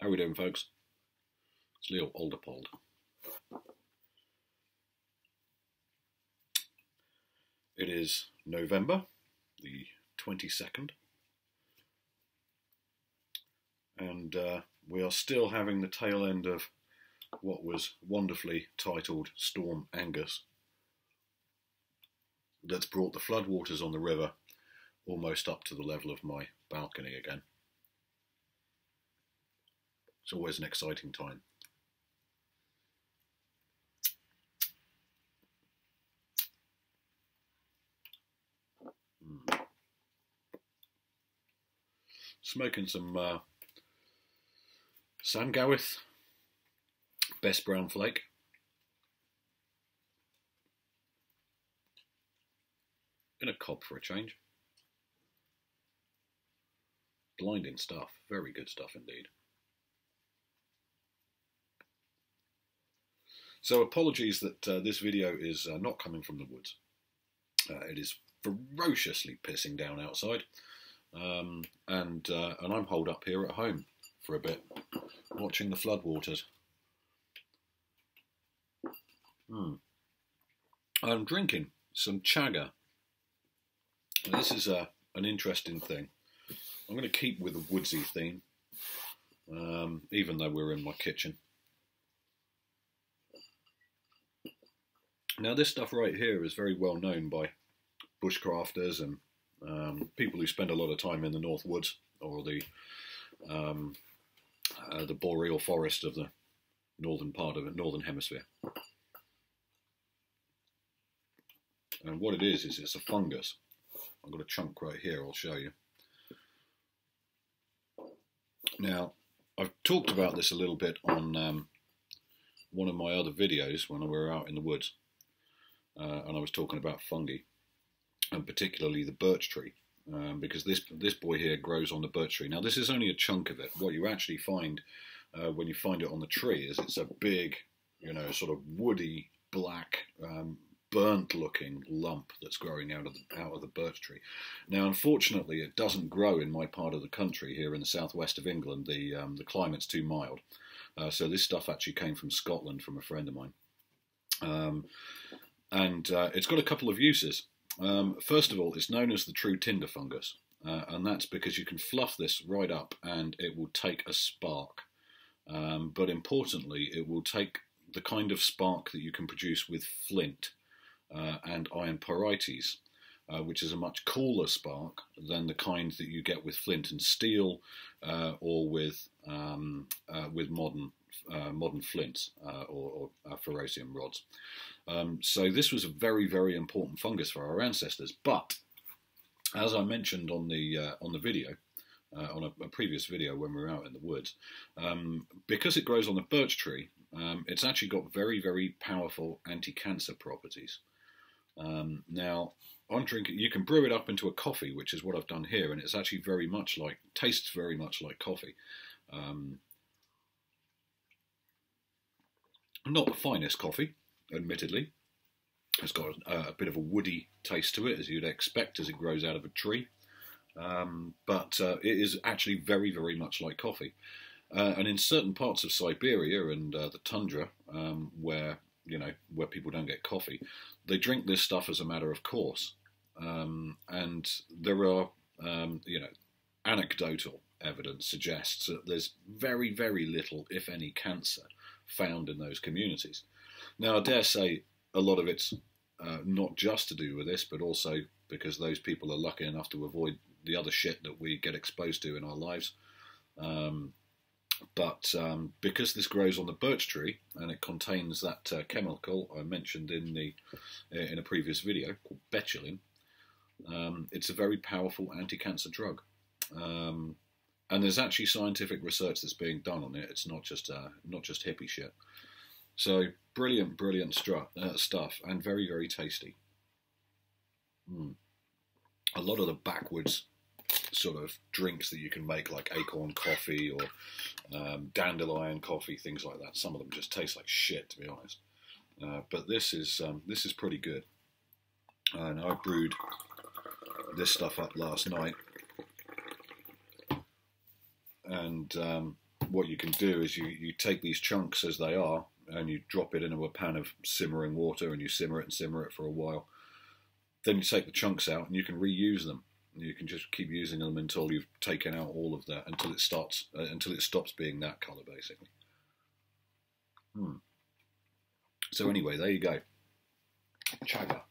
How we doing, folks? It's Leo Alderpold. It is November the 22nd, and we are still having the tail end of what was wonderfully titled Storm Angus, that's brought the floodwaters on the river almost up to the level of my balcony again. It's always an exciting time. Smoking some Sandgowith, best brown flake. In a cob for a change. Blinding stuff, very good stuff indeed. So apologies that this video is not coming from the woods. It is ferociously pissing down outside, and I'm holed up here at home for a bit, watching the floodwaters. I'm drinking some chaga. This is an interesting thing. I'm going to keep with the woodsy theme, even though we're in my kitchen. Now this stuff right here is very well known by bushcrafters and people who spend a lot of time in the North Woods or the boreal forest of the northern part of the northern hemisphere. And what it is it's a fungus. I've got a chunk right here, I'll show you. Now, I've talked about this a little bit on one of my other videos when we were out in the woods, and I was talking about fungi, and particularly the birch tree, because this boy here grows on the birch tree. Now, this is only a chunk of it. What you actually find when you find it on the tree is it's a big, sort of woody, black, burnt-looking lump that's growing out of the birch tree. Now, unfortunately, it doesn't grow in my part of the country here in the southwest of England. The climate's too mild, so this stuff actually came from Scotland from a friend of mine, and it's got a couple of uses. First of all, it's known as the true tinder fungus, and that's because you can fluff this right up and it will take a spark, but importantly, it will take the kind of spark that you can produce with flint and iron pyrites, which is a much cooler spark than the kind that you get with flint and steel, or with modern flints or ferrocium rods. So this was a very, very important fungus for our ancestors. But as I mentioned on the video, on a previous video when we were out in the woods, because it grows on the birch tree, it's actually got very, very powerful anti-cancer properties. Now, I'm drinking. You can brew it up into a coffee, which is what I've done here, and it's actually tastes very much like coffee. Not the finest coffee, admittedly. It's got a bit of a woody taste to it, as you'd expect as it grows out of a tree. But it is actually very, very much like coffee. And in certain parts of Siberia and the tundra, where people don't get coffee, they drink this stuff as a matter of course. And there are, anecdotal evidence suggests that there's very, very little, if any, cancer found in those communities. Now, I dare say a lot of it's not just to do with this, but also because those people are lucky enough to avoid the other shit that we get exposed to in our lives. But because this grows on the birch tree and it contains that chemical I mentioned in a previous video called betulin, it's a very powerful anti-cancer drug. And there's actually scientific research that's being done on it. It's not just hippie shit. So brilliant, brilliant stuff, and very, very tasty. A lot of the backwards sort of drinks that you can make, like acorn coffee or dandelion coffee, things like that. Some of them just taste like shit, to be honest. But this is pretty good. And I brewed this stuff up last night, and what you can do is you take these chunks as they are and you drop it into a pan of simmering water and you simmer it for a while. Then you take the chunks out and you can reuse them. You can just keep using them until you've taken out all of that, until it stops being that colour, basically. So anyway, there you go. Chaga,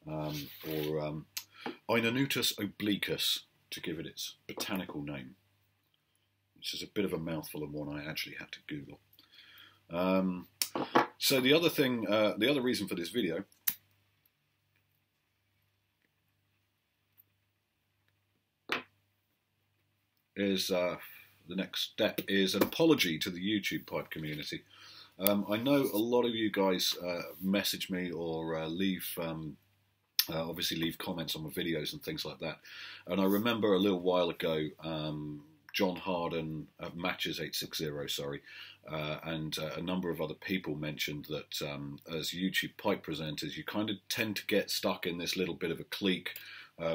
or Einanutus obliquus, to give it its botanical name, which is a bit of a mouthful and one I actually had to Google. So the other thing, the other reason for this video is the next step is an apology to the YouTube pipe community. I know a lot of you guys message me or obviously leave comments on my videos and things like that. And I remember a little while ago, John Harden at Matches860, sorry, and a number of other people mentioned that as YouTube pipe presenters, you kind of tend to get stuck in this little bit of a clique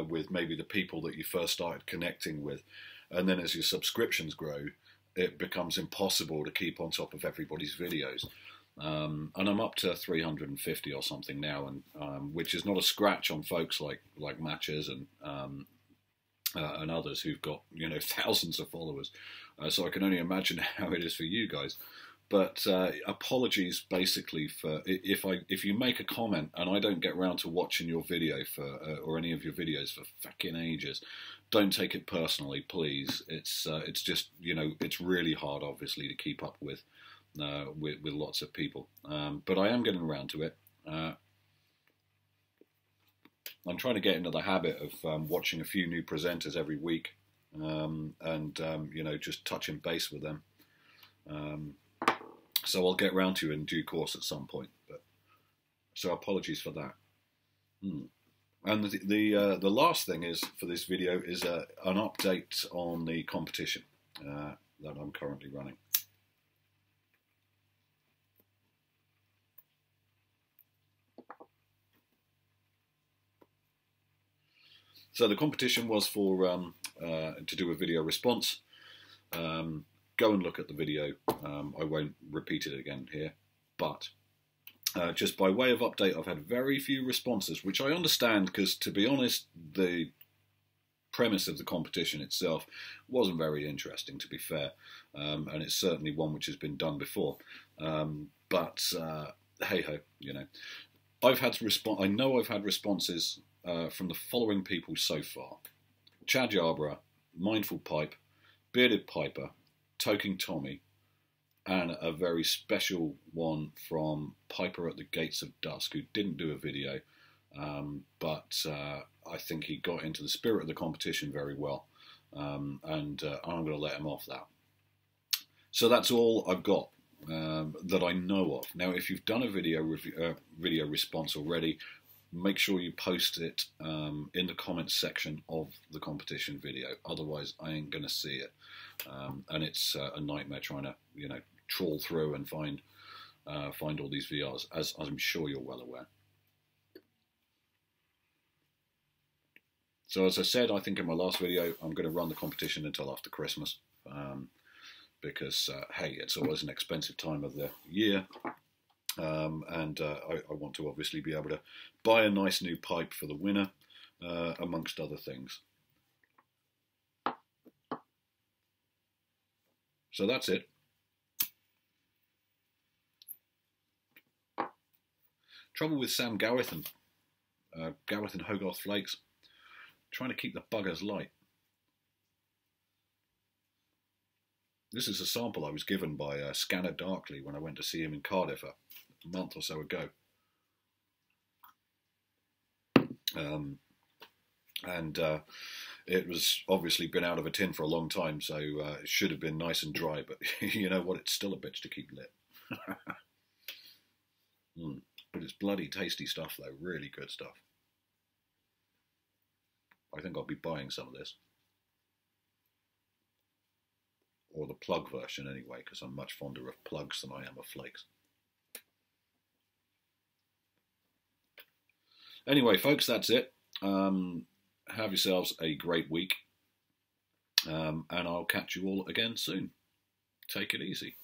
with maybe the people that you first started connecting with. And then as your subscriptions grow, it becomes impossible to keep on top of everybody's videos. And I'm up to 350 or something now, and which is not a scratch on folks like Matches and others who've got, you know, thousands of followers. So I can only imagine how it is for you guys. But apologies basically for if you make a comment and I don't get round to watching your video for or any of your videos for fucking ages. Don't take it personally, please. It's just, you know, it's really hard, obviously, to keep up with lots of people. But I am getting around to it. I'm trying to get into the habit of watching a few new presenters every week, and you know, just touching base with them. So I'll get round to you in due course at some point. But so apologies for that. And the last thing is for this video is an update on the competition that I'm currently running. So the competition was for to do a video response. Go and look at the video. I won't repeat it again here, but just by way of update, I've had very few responses, which I understand because, to be honest, the premise of the competition itself wasn't very interesting, to be fair, and it's certainly one which has been done before. But hey ho, you know, I know I've had responses from the following people so far: Chad Yarborough, Mindful Pipe, Bearded Piper, Toking Tommy, and a very special one from Piper at the Gates of Dusk, who didn't do a video, but I think he got into the spirit of the competition very well, and I'm going to let him off that. So that's all I've got that I know of. Now, if you've done a video response already, make sure you post it in the comments section of the competition video. Otherwise, I ain't going to see it. And it's a nightmare trying to, you know, trawl through and find all these VRs, as I'm sure you're well aware. So as I said, I think in my last video, I'm going to run the competition until after Christmas, because hey, it's always an expensive time of the year. And I want to obviously be able to buy a nice new pipe for the winner, amongst other things. So that's it. Trouble with Sam Gowithan, Gowithan Hogarth Flakes, trying to keep the buggers light. This is a sample I was given by Scanner Darkly when I went to see him in Cardiff a month or so ago. It was obviously been out of a tin for a long time, so it should have been nice and dry, but you know what, it's still a bitch to keep lit. But it's bloody tasty stuff though, really good stuff. I think I'll be buying some of this. Or the plug version anyway, because I'm much fonder of plugs than I am of flakes. Anyway, folks, that's it. Have yourselves a great week, and I'll catch you all again soon. take it easy.